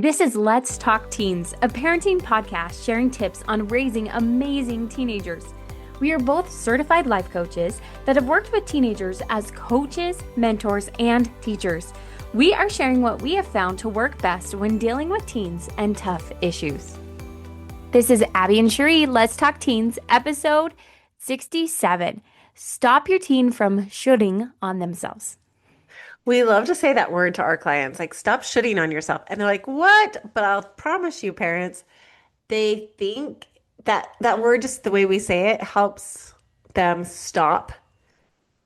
This is Let's Talk Teens, a parenting podcast sharing tips on raising amazing teenagers. We are both certified life coaches that have worked with teenagers as coaches, mentors, and teachers. We are sharing what we have found to work best when dealing with teens and tough issues. This is Abbi and Cheree, Let's Talk Teens, episode 67. Stop your teen from shooting on themselves. We love to say that word to our clients, like, stop shitting on yourself. And they're like, what? But I'll promise you, parents, they think that that word, just the way we say it, helps them stop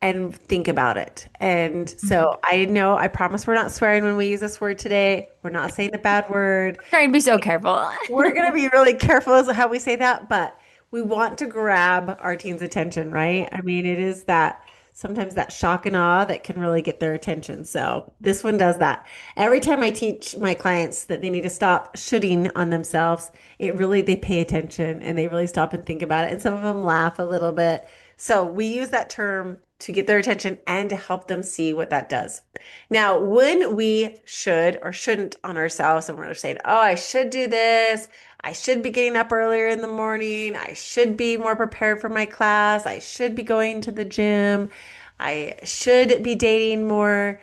and think about it. And so I promise we're not swearing when we use this word today. We're not saying a bad word. Trying to be so careful. We're going to be really careful as to how we say that, but we want to grab our teens' attention, right? I mean, it is that sometimes that shock and awe that can really get their attention. So this one does that. Every time I teach my clients that they need to stop shooting on themselves, they pay attention and they really stop and think about it. And some of them laugh a little bit. So we use that term to get their attention and to help them see what that does. Now, when we should or shouldn't on ourselves and we're saying, oh, I should do this. I should be getting up earlier in the morning. I should be more prepared for my class. I should be going to the gym. I should be dating more.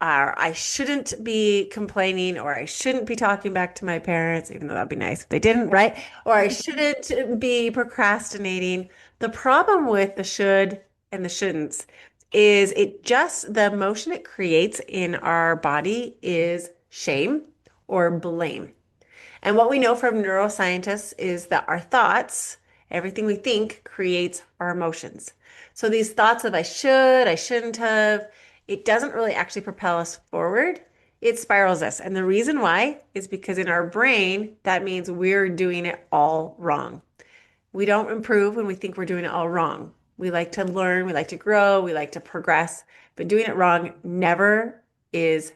Or I shouldn't be complaining, or I shouldn't be talking back to my parents, even though that'd be nice if they didn't, right? Or I shouldn't be procrastinating. The problem with the should and the shouldn'ts is the emotion it creates in our body is shame or blame. And what we know from neuroscientists is that our thoughts, everything we think, creates our emotions. So these thoughts of I shouldn't have, it doesn't really actually propel us forward. It spirals us. And the reason why is because in our brain, that means we're doing it all wrong. We don't improve when we think we're doing it all wrong. We like to learn, we like to grow, we like to progress, but doing it wrong never is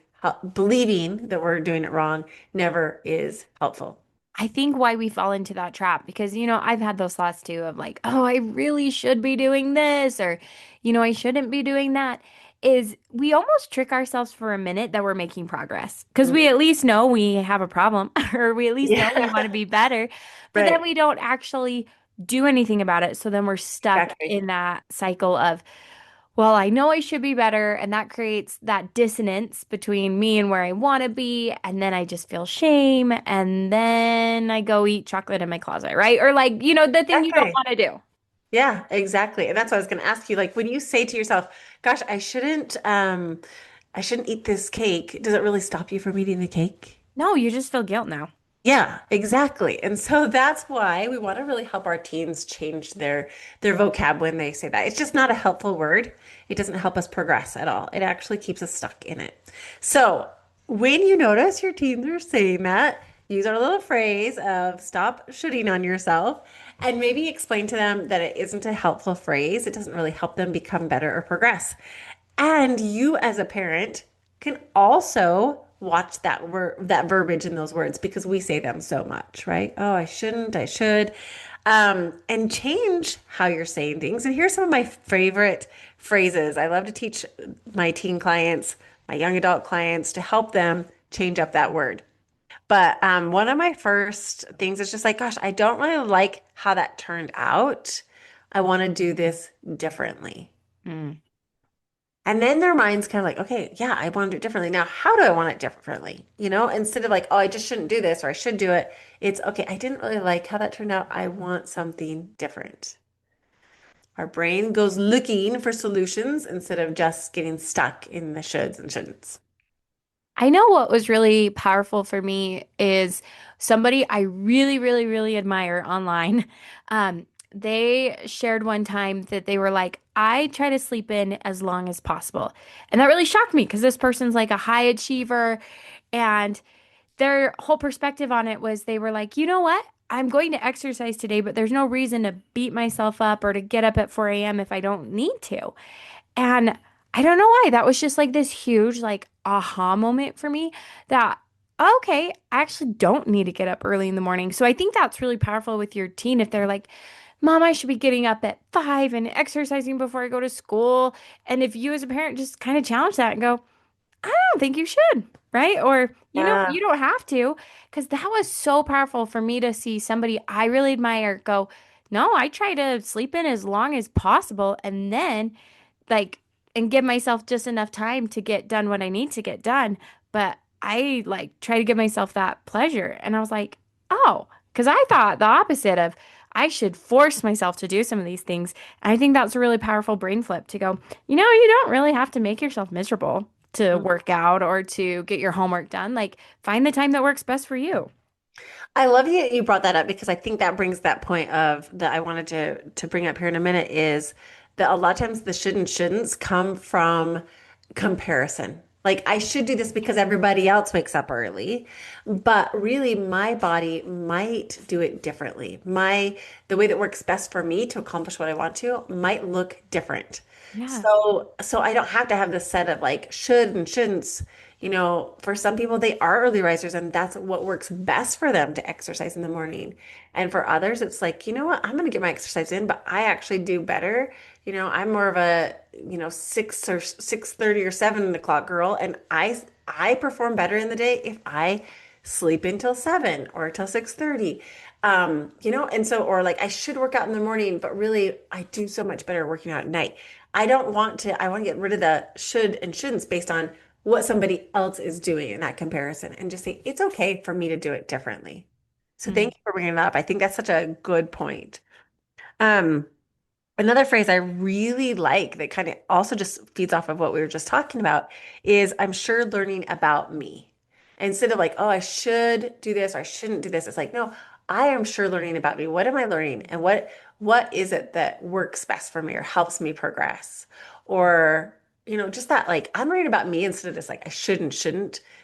believing that we're doing it wrong never is helpful. I think why we fall into that trap because, I've had those thoughts too of like, oh, I really should be doing this or, I shouldn't be doing that. Is we almost trick ourselves for a minute that we're making progress because we at least know we have a problem or we at least know we want to Yeah, be better, but then right. we don't actually do anything about it. So then we're stuck Exactly. in that cycle of, well, I know I should be better. And that creates that dissonance between me and where I want to be. And then I just feel shame. And then I go eat chocolate in my closet, right? Or like, the thing you don't Exactly. want to do. Yeah, exactly. And that's what I was going to ask you. Like when you say to yourself, gosh, I shouldn't eat this cake. Does it really stop you from eating the cake? No, you just feel guilt now. Yeah, exactly. And so that's why we want to really help our teens change their vocab when they say that. It's just not a helpful word. It doesn't help us progress at all. It actually keeps us stuck in it. So when you notice your teens are saying that, use our little phrase of stop shooting on yourself and maybe explain to them that it isn't a helpful phrase. It doesn't really help them become better or progress. And you as a parent can also watch that verbiage in those words because we say them so much, right? Oh, I shouldn't, I should. And change how you're saying things. And here's some of my favorite phrases. I love to teach my teen clients, my young adult clients to help them change up that word. But one of my first things is just like, gosh, I don't really like how that turned out. I want to do this differently. Mm. And then their mind's kind of like, okay, yeah, I want to do it differently. Now, how do I want it differently? Instead of like, oh, I just shouldn't do this or I should do it. It's okay, I didn't really like how that turned out. I want something different. Our brain goes looking for solutions instead of just getting stuck in the shoulds and shouldn'ts. I know what was really powerful for me is somebody I really, really, really admire online. They shared one time that they were like, I try to sleep in as long as possible. And that really shocked me because this person's like a high achiever. And their whole perspective on it was they were like, you know what? I'm going to exercise today, but there's no reason to beat myself up or to get up at 4 a.m. if I don't need to. And I don't know why. That was just like this huge, like, aha moment for me that, okay, I actually don't need to get up early in the morning. So I think that's really powerful with your teen if they're like, Mom, I should be getting up at 5 and exercising before I go to school. And if you as a parent just kind of challenge that and go, I don't think you should, right? Or, Yeah. you don't have to, because that was so powerful for me to see somebody I really admire go, no, I try to sleep in as long as possible and then like and give myself just enough time to get done what I need to get done. But I like try to give myself that pleasure. And I was like, oh, because I thought the opposite of I should force myself to do some of these things. And I think that's a really powerful brain flip to go, you don't really have to make yourself miserable to work out or to get your homework done. Like find the time that works best for you. I love you brought that up because I think that brings that point of that I wanted to bring up here in a minute is that a lot of times the should and shouldn'ts come from comparison. Like I should do this because everybody else wakes up early, but really my body might do it differently. The way that works best for me to accomplish what I want to might look different. Yeah. So I don't have to have this set of like should and shouldn'ts. For some people, they are early risers, and that's what works best for them to exercise in the morning. And for others, it's like, you know what, I'm going to get my exercise in, but I actually do better. I'm more of a, 6 or 6:30 or 7 o'clock girl, and I perform better in the day if I sleep until 7 or till 6:30. And so, or like I should work out in the morning, but really I do so much better working out at night. I want to get rid of the should and shouldn't based on what somebody else is doing in that comparison and just say, it's okay for me to do it differently. So Mm. thank you for bringing it up. I think that's such a good point. Um, Another phrase I really like that kind of also just feeds off of what we were just talking about is I'm sure learning about me. Instead of like, oh, I should do this or I shouldn't do this. It's like, no, I am sure learning about me. What am I learning? And what is it that works best for me or helps me progress? Or, just that like I'm learning about me instead of just like I shouldn't,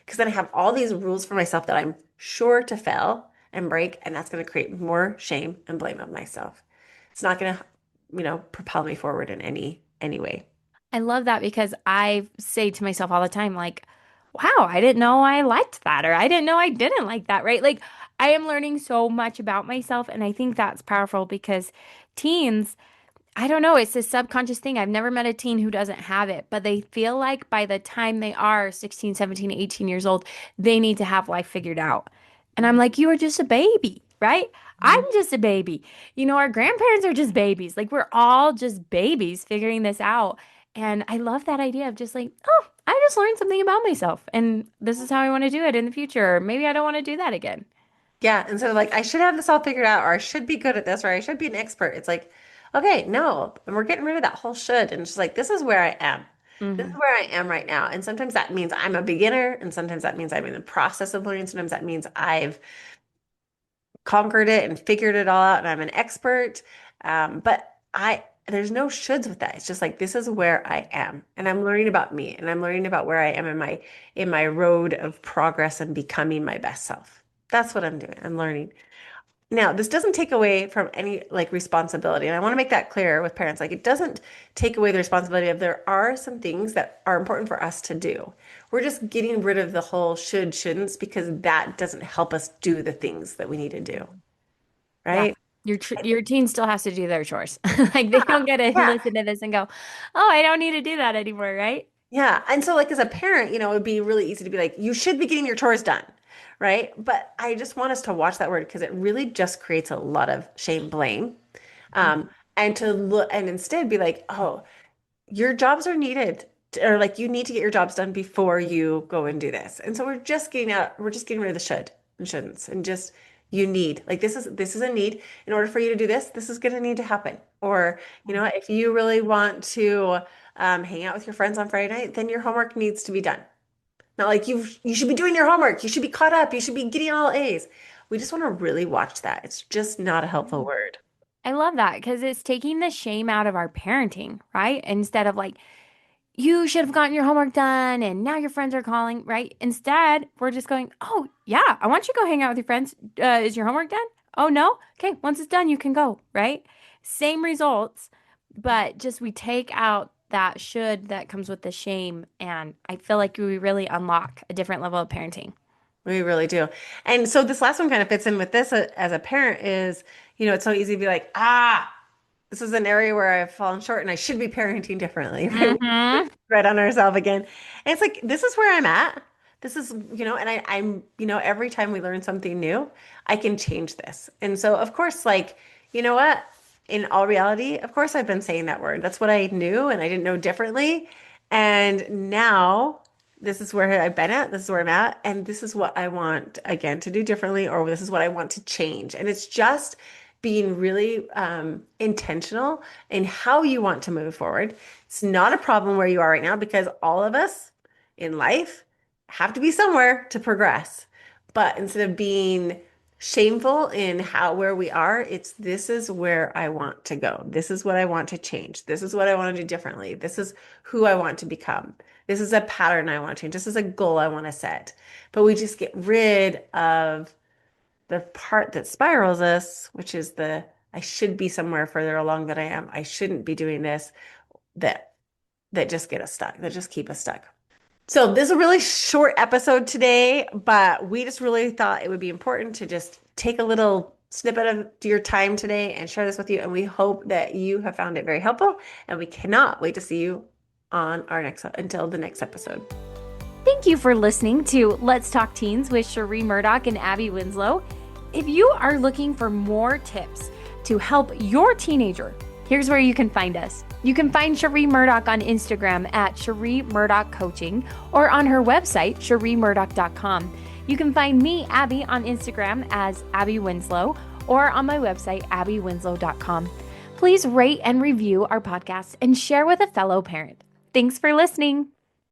because then I have all these rules for myself that I'm sure to fail and break, and that's going to create more shame and blame of myself. It's not going to propel me forward in any way. I love that because I say to myself all the time, like, wow, I didn't know I liked that, or I didn't know I didn't like that, right? Like, I am learning so much about myself. And I think that's powerful because teens, I don't know, it's this subconscious thing. I've never met a teen who doesn't have it, but they feel like by the time they are 16, 17, 18 years old, they need to have life figured out. And I'm like, you are just a baby, right? I'm Mhm. just a baby. Our grandparents are just babies. Like, we're all just babies figuring this out. And I love that idea of just like, oh, I just learned something about myself. And this is how I want to do it in the future. Or maybe I don't want to do that again. Yeah. And so like I should have this all figured out, or I should be good at this, or I should be an expert. It's like, okay, no. And we're getting rid of that whole should. And it's just like, this is where I am. This is Hmm. where I am right now. And sometimes that means I'm a beginner, and sometimes that means I'm in the process of learning. Sometimes that means I've conquered it and figured it all out and I'm an expert. But there's no shoulds with that. It's just like this is where I am and I'm learning about me and I'm learning about where I am in my road of progress and becoming my best self. That's what I'm doing. I'm learning. Now, this doesn't take away from any like responsibility. And I want to make that clear with parents. Like it doesn't take away the responsibility of there are some things that are important for us to do. We're just getting rid of the whole shouldn'ts because that doesn't help us do the things that we need to do. Yeah. Right? Your teen still has to do their chores. Like they don't get to Yeah. listen to this and go, "Oh, I don't need to do that anymore," right? Yeah. And so like as a parent, it would be really easy to be like, you should be getting your chores done. Right. But I just want us to watch that word because it really just creates a lot of shame, blame. Um, and to look and instead be like, oh, your jobs are needed or like you need to get your jobs done before you go and do this. And so we're just getting rid of the should and shouldn'ts and just you need like this is a need in order for you to do this, this is going to need to happen. Or, if you really want to hang out with your friends on Friday night, then your homework needs to be done. Not like you should be doing your homework, you should be caught up, you should be getting all A's. We just want to really watch that. It's just not a helpful word. I love that because it's taking the shame out of our parenting, right? Instead of like, you should have gotten your homework done and now your friends are calling, right? Instead, we're just going, oh, yeah, I want you to go hang out with your friends. Is your homework done? Oh, no? Okay, once it's done, you can go, right? Same results, but just we take out that should that comes with the shame. And I feel like we really unlock a different level of parenting. We really do. And so this last one kind of fits in with this as a parent is, it's so easy to be like, ah. this is an area where I've fallen short and I should be parenting differently, right? Mm-hmm. Right on ourselves again. And it's like, this is where I'm at. This is, and I'm, every time we learn something new, I can change this. And so, of course, like, you know what? In all reality, of course, I've been saying that word. That's what I knew and I didn't know differently. And now this is where I've been at. This is where I'm at. And this is what I want, again, to do differently, or this is what I want to change. And it's just being really intentional in how you want to move forward. It's not a problem where you are right now because all of us in life have to be somewhere to progress. But instead of being shameful in how where we are, it's this is where I want to go. This is what I want to change. This is what I want to do differently. This is who I want to become. This is a pattern I want to change. This is a goal I want to set. But we just get rid of the part that spirals us, which is the I should be somewhere further along than I am. I shouldn't be doing this that just get us stuck, that just keep us stuck. So this is a really short episode today, but we just really thought it would be important to just take a little snippet of your time today and share this with you. And we hope that you have found it very helpful. And we cannot wait to see you on our until the next episode. Thank you for listening to Let's Talk Teens with Cheree Murdock and Abbi Winslow. If you are looking for more tips to help your teenager, here's where you can find us. You can find Cheree Murdock on Instagram at Cheree Murdock Coaching or on her website, ChereeMurdock.com. You can find me, Abbi, on Instagram as Abbi Winslow or on my website, AbbiWinslow.com. Please rate and review our podcast and share with a fellow parent. Thanks for listening.